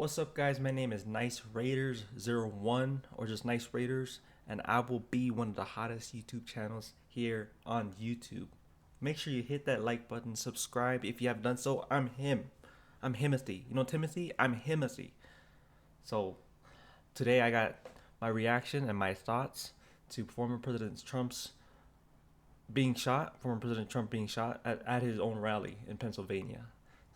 What's up, guys? My name is Nice Raiders 01 or just Nice Raiders, and I will be one of the hottest YouTube channels here on YouTube. Make sure you hit that like button, subscribe if you have done so. I'm him. I'm Himothy. You know Timothy? I'm Himothy. So today I got my reaction and my thoughts to former President Trump being shot at his own rally in Pennsylvania.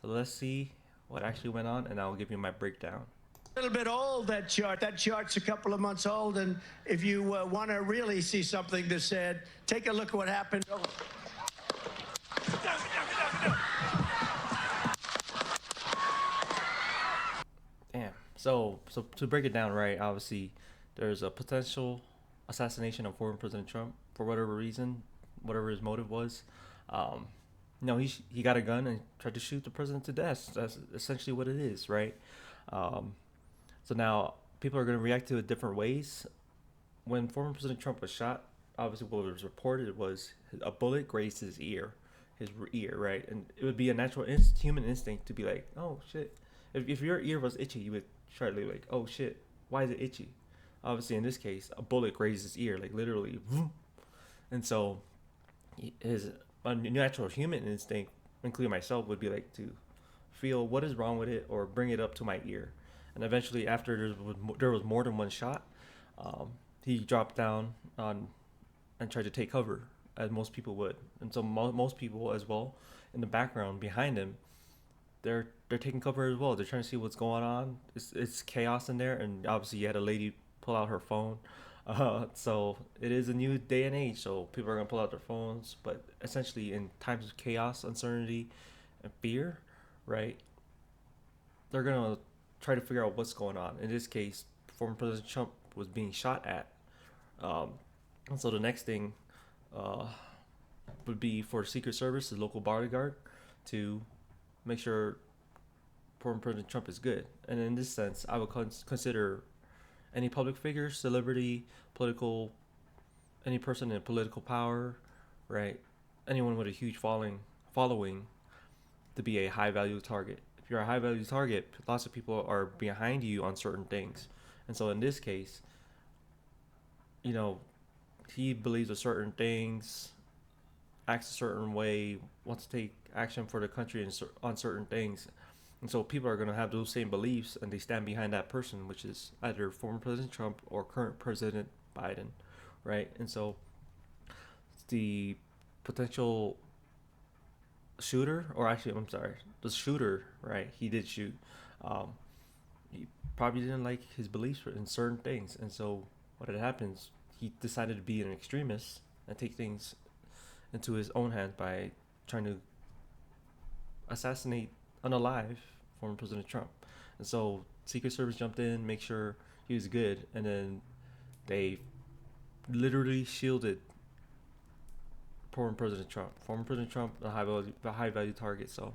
So let's see what actually went on, and I'll give you my breakdown. A little bit old, that chart. That chart's a couple of months old, and if you want to really see something that's said, take a look at what happened. Damn. So to break it down, right? Obviously, there's a potential assassination of former President Trump for whatever reason, whatever his motive was. Um, he got a gun and tried to shoot the president to death. That's essentially what it is, right? Um, so now people are going to react to it different ways. When former President Trump was shot, obviously what was reported was a bullet grazed his ear, right? And it would be a natural human instinct to be like, oh shit. If your ear was itchy, you would try to be like, oh shit, why is it itchy? Obviously, in this case, a bullet grazed his ear, like literally, and so his a natural human instinct, including myself, would be like to feel what is wrong with it or bring it up to my ear. And eventually, after there was more than one shot, he dropped down on and tried to take cover, as most people would. And so most people as well in the background behind him, they're taking cover as well. They're trying to see what's going on. It's chaos in there, and obviously you had a lady pull out her phone. So it is a new day and age, so people are gonna pull out their phones. But essentially, in times of chaos, uncertainty, and fear, right? They're gonna try to figure out what's going on. In this case, former President Trump was being shot at. And so the next thing uh, would be for Secret Service, the local bodyguard, to make sure former President Trump is good. And in this sense, I would consider any public figure, celebrity, any person in political power, right? Anyone with a huge following to be a high value target. If you're a high value target, lots of people are behind you on certain things. And so in this case, you know, he believes a certain things, acts a certain way, wants to take action for the country on certain things. And so people are going to have those same beliefs, and they stand behind that person, which is either former President Trump or current President Biden, right? And so the potential shooter, or actually, I'm sorry, the shooter, right? He did shoot. He probably didn't like his beliefs in certain things, and so what had happens, he decided to be an extremist and take things into his own hands by trying to assassinate unalive former President Trump. And so Secret Service jumped in, make sure he was good, and then they literally shielded former President Trump. Former President Trump, a high value target. So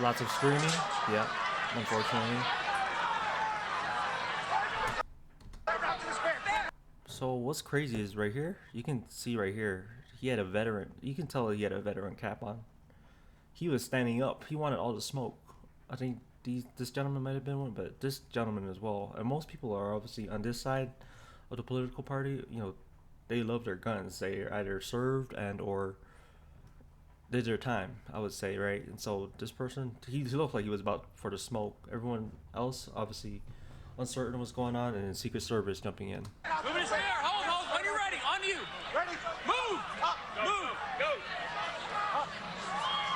lots of screaming, yeah, unfortunately. So what's crazy is right here, you can see right here, he had a veteran, you can tell he had a veteran cap on. He was standing up, he wanted all the smoke. I think this gentleman might have been one, but this gentleman as well. And most people are obviously on this side of the political party, they love their guns. They either served and or did their time, I would say, right? And so this person, he looked like he was about for the smoke. Everyone else, obviously, uncertain what's going on, and Secret Service jumping in. Moving his hair. Hold. When you're ready. On you. Ready? Move. Move. Go.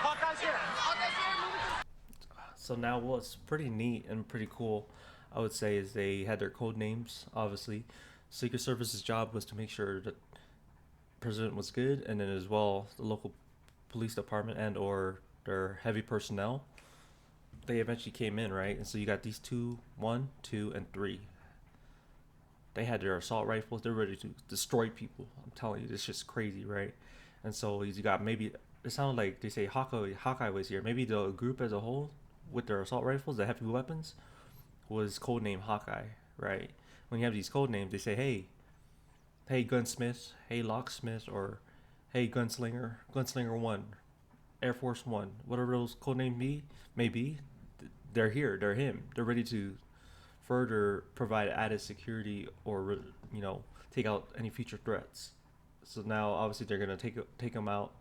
Hawkeye's here. So now what's pretty neat and pretty cool, I would say, is they had their code names, obviously. Secret Service's job was to make sure that the president was good, and then as well, the local police department and or their heavy personnel, they eventually came in, right? And so you got these 1, 2, and 3. They had their assault rifles. They're ready to destroy people. I'm telling you, this shit's crazy, right? And so you got, maybe it sounded like they say Hawkeye was here. Maybe the group as a whole with their assault rifles, the heavy weapons, was codenamed Hawkeye, right? when you have these code names, they say, hey gunsmith, hey locksmith, or hey gunslinger one, Air Force One, whatever those code names may be. They're here. They're him. They're ready to further provide added security or take out any future threats. So now obviously they're gonna take him out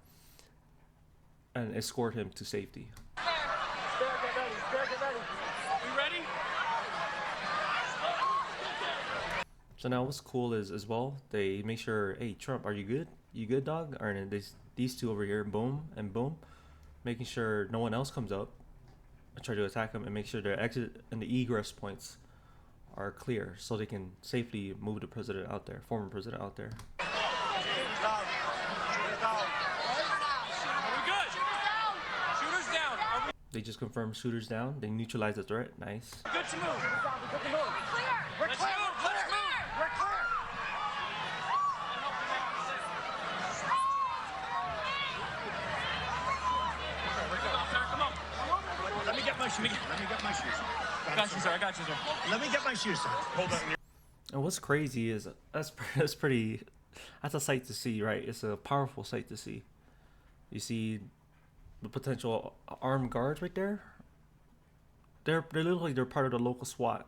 and escort him to safety. We ready? So now what's cool is as well they make sure, hey Trump, are you good? You good, dog? Or and these two over here, boom and boom, making sure no one else comes up and try to attack him, and make sure their exit and the egress points are clear so they can safely move the president out there, former president out there. Are we good? Shooters down. Are we They just confirmed shooters down. They neutralized the threat. Nice. good to move? We're Let's clear. move. Let's move. We're clear. Come on. Let me get my shoes. Let me get my shoes. I got you, sir. I got you, sir. Let me get my shoes on. Hold on. And what's crazy is that's a sight to see, right? It's a powerful sight to see. You see the potential armed guards right there. They're literally they're part of the local SWAT,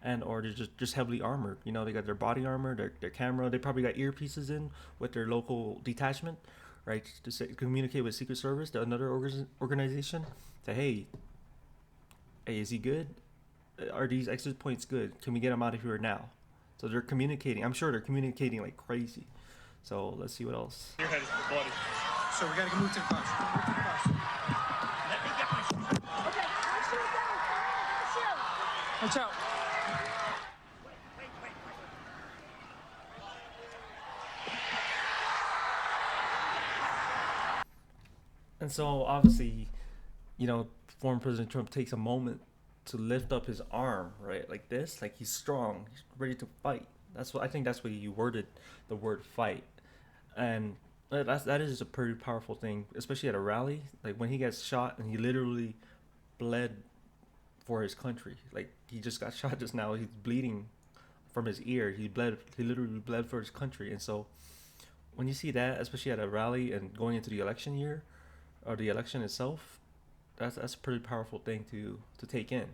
and or they're just heavily armored. You know, they got their body armor, their camera. They probably got earpieces in with their local detachment, right? To communicate with Secret Service, the another organization. Say, hey, is he good? Are these exit points good? Can we get him out of here now? So they're communicating. I'm sure they're communicating like crazy. So let's see what else. Your head is bloody. So we gotta go move to the bus. Move to the bus. Let me get my shoes. Okay, let's shoot down. Let's shoot. Watch out. And so obviously, former President Trump takes a moment to lift up his arm, right, like this, like he's strong, he's ready to fight. I think that's what he worded the word fight, and that is a pretty powerful thing, especially at a rally. Like when he gets shot and he literally bled for his country. Like he just got shot just now. He's bleeding from his ear. He literally bled for his country. And so when you see that, especially at a rally and going into the election year or the election itself, that's a pretty powerful thing to take in.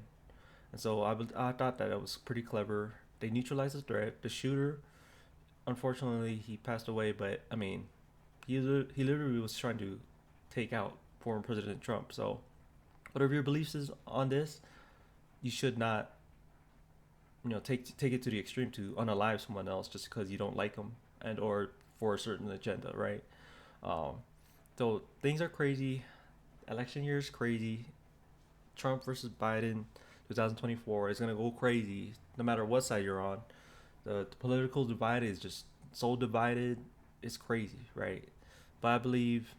And so I thought that it was pretty clever. They neutralized the threat. The shooter, unfortunately, he passed away. But I mean, he literally was trying to take out former President Trump. So whatever your beliefs is on this, you should not, take it to the extreme to unalive someone else just because you don't like them and or for a certain agenda, right? So things are crazy. Election year is crazy. Trump versus Biden, 2024 is gonna go crazy no matter what side you're on. The political divide is just so divided. It's crazy, right? But I believe,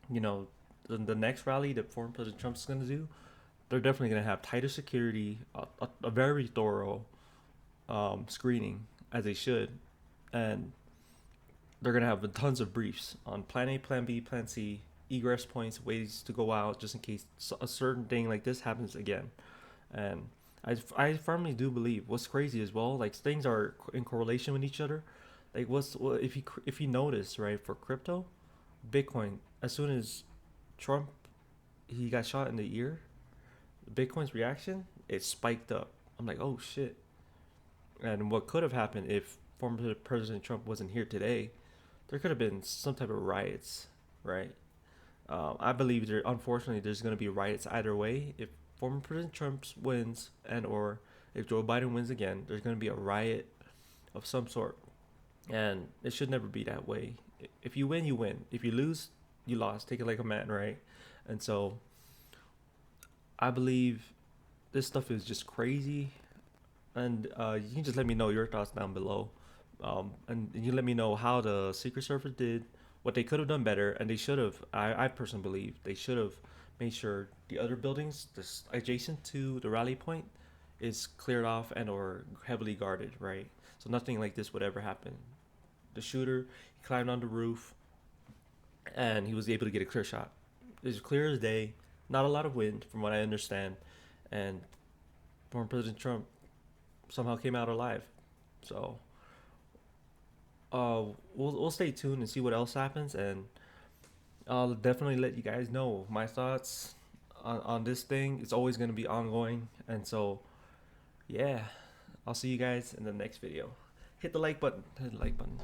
the next rally that former President Trump's gonna do, they're definitely gonna have tighter security, a very thorough screening as they should, and they're gonna have tons of briefs on Plan A, Plan B, Plan C, egress points, ways to go out, just in case a certain thing like this happens again. And I firmly do believe what's crazy as well. Like things are in correlation with each other. Like if you notice, right, for crypto, Bitcoin, as soon as Trump he got shot in the ear, Bitcoin's reaction, it spiked up. I'm like, oh shit. And what could have happened if former President Trump wasn't here today, there could have been some type of riots, right? I believe unfortunately there's going to be riots either way. If former President Trump wins and or if Joe Biden wins again, there's going to be a riot of some sort. And it should never be that way. If you win, you win. If you lose, you lost. Take it like a man, right? And so I believe this stuff is just crazy. And you can just let me know your thoughts down below. And you let me know how the Secret Service did, what they could have done better, and they should have. I personally believe they should have made sure the other buildings adjacent to the rally point is cleared off and or heavily guarded, right? So nothing like this would ever happen. The shooter, he climbed on the roof, and he was able to get a clear shot. It was clear as day, not a lot of wind, from what I understand, and former President Trump somehow came out alive. So we'll stay tuned and see what else happens, and I'll definitely let you guys know my thoughts on this thing. It's always gonna be ongoing, and so yeah, I'll see you guys in the next video. Hit the like button. Hit the like button.